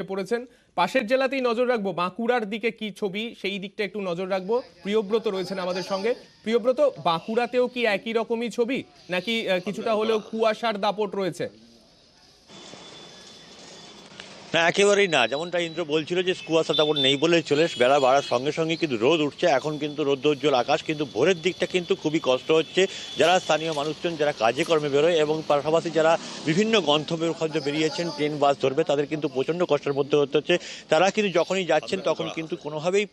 পড়েছেন। পাশের জেলাতেই নজর রাখবো, বাঁকুড়ার দিকে কি ছবি সেই দিকটা একটু নজর রাখবো। প্রিয়ব্রত রয়েছেন আমাদের সঙ্গে। প্রিয়ব্রত, বাঁকুড়াতেও কি একই রকমই ছবি, নাকি কিছুটা হলেও কুয়াশার দাপট রয়েছে? না, একেবারেই না। যেমনটা ইন্দ্র বলছিল যে কুয়াশা তেমন নেই বলে চলে, বেলা বাড়ার সঙ্গে সঙ্গে কিন্তু রোদ উঠছে। এখন কিন্তু রৌদ্রোজ্জ্বল আকাশ, কিন্তু ভোরের দিকটা কিন্তু খুবই কষ্ট হচ্ছে যারা স্থানীয় মানুষজন যারা কাজে কর্মে বেরোয়, এবং পাশাপাশি যারা বিভিন্ন গন্তব্যের খোঁজে বেরিয়েছেন, ট্রেন বাস ধরবে, তাদের কিন্তু প্রচণ্ড কষ্টের মধ্যে হতে হচ্ছে। তারা কিন্তু যখনই যাচ্ছেন তখন কিন্তু কোনোভাবেই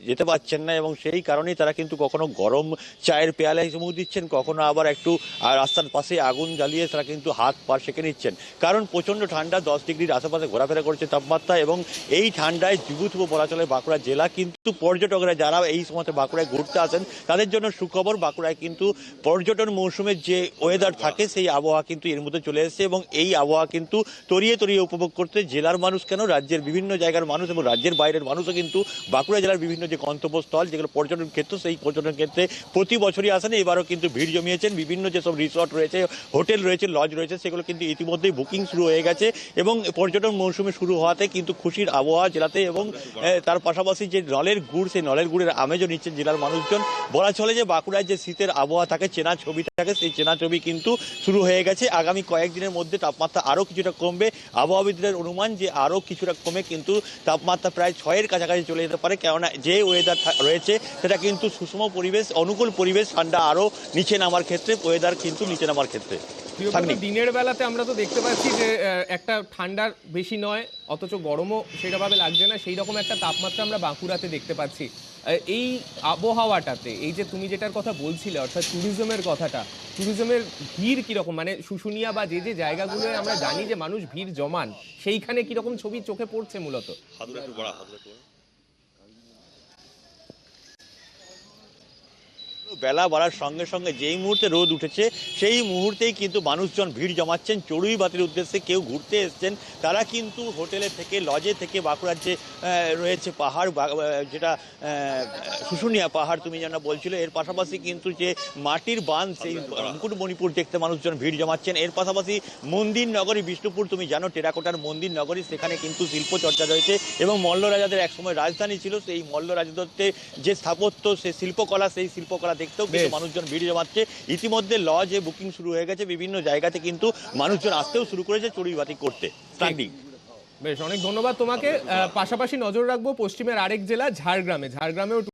যেতে পারছেন না, এবং সেই কারণেই তারা কিন্তু কখনো গরম চায়ের পেয়ালায় চুমুক দিচ্ছেন, কখনো আবার একটু রাস্তার পাশে আগুন জ্বালিয়ে তারা কিন্তু হাত পা সেঁকে নিচ্ছেন। কারণ প্রচণ্ড ঠান্ডা, 10 ডিগ্রির আশেপাশে ঘোরাফেরা করছে তাপমাত্রা, এবং এই ঠান্ডায় জুবুথুবু বলা চলে বাঁকুড়া জেলা। কিন্তু পর্যটকরা যারা এই সময়তে বাঁকুড়ায় ঘুরতে আসেন তাদের জন্য সুখবর, বাঁকুড়ায় কিন্তু পর্যটন মৌসুমের যে ওয়েদার থাকে সেই আবহাওয়া কিন্তু এর মধ্যে চলে এসেছে, এবং এই আবহাওয়া কিন্তু তরিয়ে তরিয়ে উপভোগ করতে জেলার মানুষ কেন, রাজ্যের বিভিন্ন জায়গার মানুষ এবং রাজ্যের বাইরের মানুষও কিন্তু বাঁকুড়া জেলার বিভিন্ন যে গন্তব্যস্থল, যেগুলো পর্যটন ক্ষেত্র, সেই পর্যটন ক্ষেত্রে প্রতি বছরই আসেন। এবারও কিন্তু ভিড় জমিয়েছেন। বিভিন্ন যেসব রিসর্ট রয়েছে, হোটেল রয়েছে, লজ রয়েছে, সেগুলো কিন্তু ইতিমধ্যেই বুকিং শুরু হয়ে গেছে, এবং পর্যটন মৌসুমে শুরু হওয়াতে কিন্তু খুশির আবহাওয়া জেলাতে। এবং তার পাশাপাশি যে নলের গুড়, সেই নলের গুড়ের আমেজও নিচ্ছেন জেলার মানুষজন। বলা চলে যে বাঁকুড়ায় যে শীতের আবহাওয়া থাকে, চেনা ছবি থাকে, সেই চেনা ছবি কিন্তু শুরু হয়ে গেছে। আগামী কয়েকদিনের মধ্যে তাপমাত্রা আরও কিছুটা কমবে। আবহাওয়াবিদদের অনুমান যে আরও কিছুটা কমে কিন্তু তাপমাত্রা প্রায় 6-এর কাছাকাছি চলে যেতে পারে, কেননা যে ওয়েদার রয়েছে সেটা কিন্তু সুষম পরিবেশ, অনুকূল পরিবেশ। ঠান্ডা আরও নিচে নামার ক্ষেত্রে, ওয়েদার কিন্তু নিচে নামার ক্ষেত্রে। দিনের বেলাতে আমরা তো দেখতে পাচ্ছি যে একটা ঠান্ডার বেশি নয়, অথচ গরমও সেটাভাবে লাগছে না, সেই রকম একটা তাপমাত্রা আমরা বাঁকুড়াতে দেখতে পাচ্ছি। এই আবহাওয়াটাতে এই যে তুমি যেটার কথা বলছিলে, অর্থাৎ ট্যুরিজমের কথাটা, ট্যুরিজমের ভিড় কিরকম, মানে শুশুনিয়া বা যে যে জায়গাগুলোয় আমরা জানি যে মানুষ ভিড় জমান, সেইখানে কিরকম ছবি চোখে পড়ছে মূলত? বেলা বাড়ার সঙ্গে সঙ্গে যেই মুহূর্তে রোদ উঠেছে সেই মুহূর্তেই কিন্তু মানুষজন ভিড় জমাচ্ছেন চড়ুইবাতির উদ্দেশ্যে। কেউ ঘুরতে এসছেন, তারা কিন্তু হোটেলে থেকে, লজে থেকে, বাঁকুড়ার যে রয়েছে পাহাড়, যেটা শুশুনিয়া পাহাড় তুমি যেন বলছিল, এর পাশাপাশি কিন্তু যে মাটির বাঁধ, সেই মুকুটমণিপুর দেখতে মানুষজন ভিড় জমাচ্ছেন। এর পাশাপাশি মন্দির নগরী বিষ্ণুপুর, তুমি জানো টেরাকোটার মন্দির নগরী, সেখানে কিন্তু শিল্পচর্চা রয়েছে, এবং মল্ল রাজাদের একসময় রাজধানী ছিল। সেই মল্ল রাজত্বের যে স্থাপত্য, সেই শিল্পকলা, সেই শিল্পকলা দেখতেও কিন্তু মানুষজন ভিড় জমাচ্ছে। ইতিমধ্যে লজে বুকিং শুরু হয়ে গেছে, বিভিন্ন জায়গাতে কিন্তু মানুষজন আসতেও শুরু করেছে চড়ুইবাতি করতে। স্ট্যান্ডিং। বেশ, অনেক ধন্যবাদ তোমাকে। পাশাপাশি নজর রাখবো পশ্চিমের আরেক জেলা ঝাড়গ্রামেও